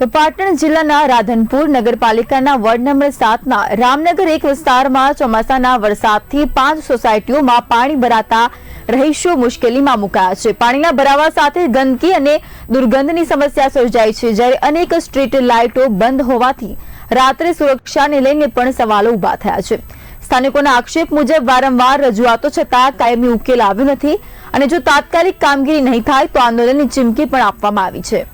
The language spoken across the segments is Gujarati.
તો પાટણ જિલ્લાના રાધનપુર નગરપાલિકાના વોર્ડ નંબર 7ના રામનગર 1 વિસ્તારમાં ચોમાસાના વરસાદથી 5 સોસાયટીઓમાં પાણી ભરાતા રહીશો મુશ્કેલીમાં મુકાયા છે। પાણીના ભરાવા સાથે ગંદકી અને દુર્ગંધની સમસ્યા સર્જાઈ છે, જ્યારે અનેક સ્ટ્રીટ લાઇટો બંધ હોવાથી રાત્રે સુરક્ષાને લઈને પણ સવાલો ઉભા થયા છે। સ્થાનિકોના આક્ષેપ મુજબ વારંવાર રજૂઆતો છતાં કાયમી ઉકેલ આવ્યો નથી અને જો તાત્કાલિક કામગીરી નહીં થાય તો આંદોલનની ચીમકી પણ આપવામાં આવી છે।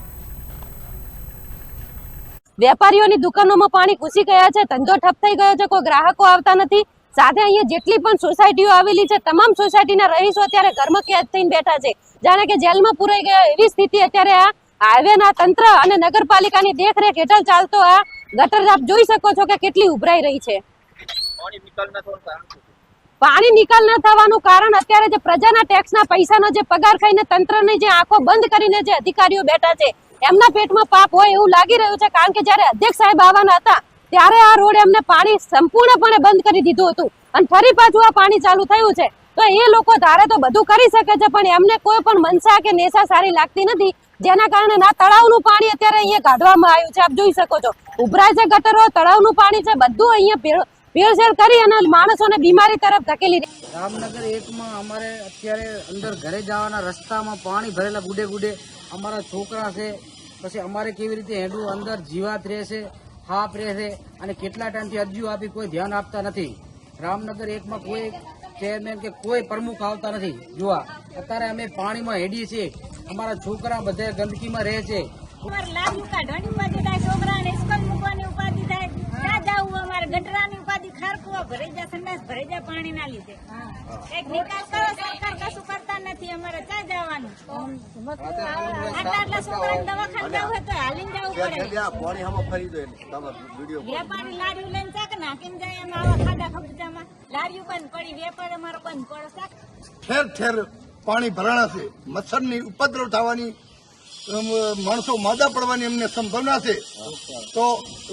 વેપારીઓની દુકાનોમાં પાણી ઘૂસી ગયા છે, ધંધો ઠપ થઈ ગયો છે, કોઈ ગ્રાહકો આવતા નથી। સાથે અહીંયા જેટલી પણ સોસાયટીઓ આવેલી છે, તમામ સોસાયટીના રહીશો અત્યારે ઘરમાં કેદ થઈને બેઠા છે, જાણે કે જેલમાં પુરાઈ ગયા એવી સ્થિતિ અત્યારે આ હાઈવેના તંત્ર અને નગરપાલિકાની દેખરેખ હેઠળ ચાલતો આ ગટર આપ જોઈ શકો છો કે કેટલી ઉભરાઈ રહી છે। પાણી નિકાલ ન થવાનું કારણ અત્યારે જે પ્રજાના ટેક્સના પૈસાનો જે પગાર ખાઈને તંત્રની જે આંખો બંધ કરીને જે અધિકારીઓ બેઠા છે એમના પેટમાં પાપ હોય એવું લાગી રહ્યું છે। કારણ કે જ્યારે અધ્યક્ષ સાહેબ આવવાના હતા ત્યારે આ રોડ એમને પાણી સંપૂર્ણપણે બંધ કરી દીધું હતું અને ફરી પાછું આ પાણી ચાલુ થયું છે। તો એ લોકો ધારે તો બધું કરી શકે છે, પણ એમને કોઈ પણ મનસા કે નેસા સારી લાગતી નથી, જેના કારણે ના તળાવનું પાણી અત્યારે અહીંયા કાઢવામાં આવ્યું છે। આપ જોઈ શકો છો ઉભરાય છે ગટરો, તળાવનું પાણી છે, બધું અહીંયા ભેળસેળ કરી અને માણસોને બીમારી તરફ ધકેલી રહી। રામનગર 1માં અમારે અત્યારે અંદર ઘરે જવાના રસ્તામાં પાણી ભરેલા ગુડે ગુડે અમારા છોકરા છે, પછી અમારે કેવી રીતે હેડવું, અંદર જીવાત રહેશે, હાપ રહેશે અને કેટલા ટાઈમથી અરજીઓ આપી કોઈ ધ્યાન આપતા નથી। રામનગર 1માં કોઈ ચેરમેન કે કોઈ પ્રમુખ આવતા નથી જોવા। અત્યારે અમે પાણીમાં હેડીએ છીએ, અમારા છોકરા બધા ગંદકીમાં રહે છે। ગટરાની ઉપાધિ ખારકુવા ભરાઈ જાય, સંડાસ ભરાઈ જાય પાણીના લીધે। એક નિકાલ કરો, સરકાર કશું કરતા નથી, અમારે ક્યાં જવાનું? આટલા છોકરાને દવાખાને જવું હોય તો હાલીને જવું પડે। વેપારી લારીઓ લઈને ચાક નાખીને જાય, એમ આવા ખાડા ખબજામાં લારીઓ બંધ પડી, વેપાર અમારો બંધ પડે। ઠેર ઠેર પાણી ભરાણા છે, મચ્છરની ઉપદ્રવ થવાની, માણસો માદા પડવાની એમને સંભાવના છે, તો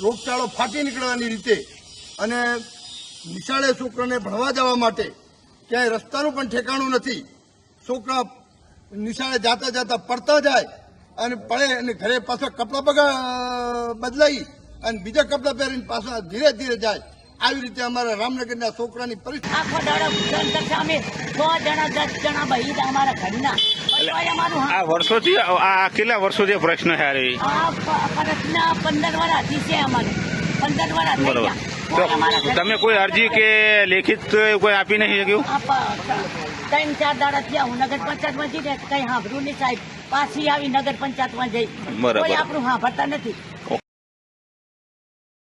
રોગચાળો ફાટી નીકળવાની રીતે અને નિશાળે છોકરાને ભણવા જવા માટે ક્યાંય રસ્તાનું પણ ઠેકાણું નથી। છોકરા નિશાળે જાતા જાતા પડતા જાય અને પડે અને ઘરે પાછા કપડાં બદલાઈ અને બીજા કપડાં પહેરીને પાછા ધીરે ધીરે જાય। આવી રીતે અમારા રામનગરના છોકરાની પરિસ્થિતિ આખો દાડો ગુજરાન કરશે। અમે 100 જણા 10 જણા બહી અમારા ઘરના આ વર્ષોથી આ કેટલા વર્ષોથી પ્રશ્ન છે? આ પ્રશ્ન 15 વર્ષથી છે અમારે, 15 વર્ષ થઈ ગયા। તમે કોઈ અરજી કે લેખિત કોઈ આપી નહીં શક્યું? 3-4 દાડા થયા હું નગર પંચાયતમાં જઈને કઈ સાંભળ્યું નહીં સાહેબ, પાછી આવી નગર પંચાયતમાં જઈ, કોઈ આપણું સાંભળતા નથી।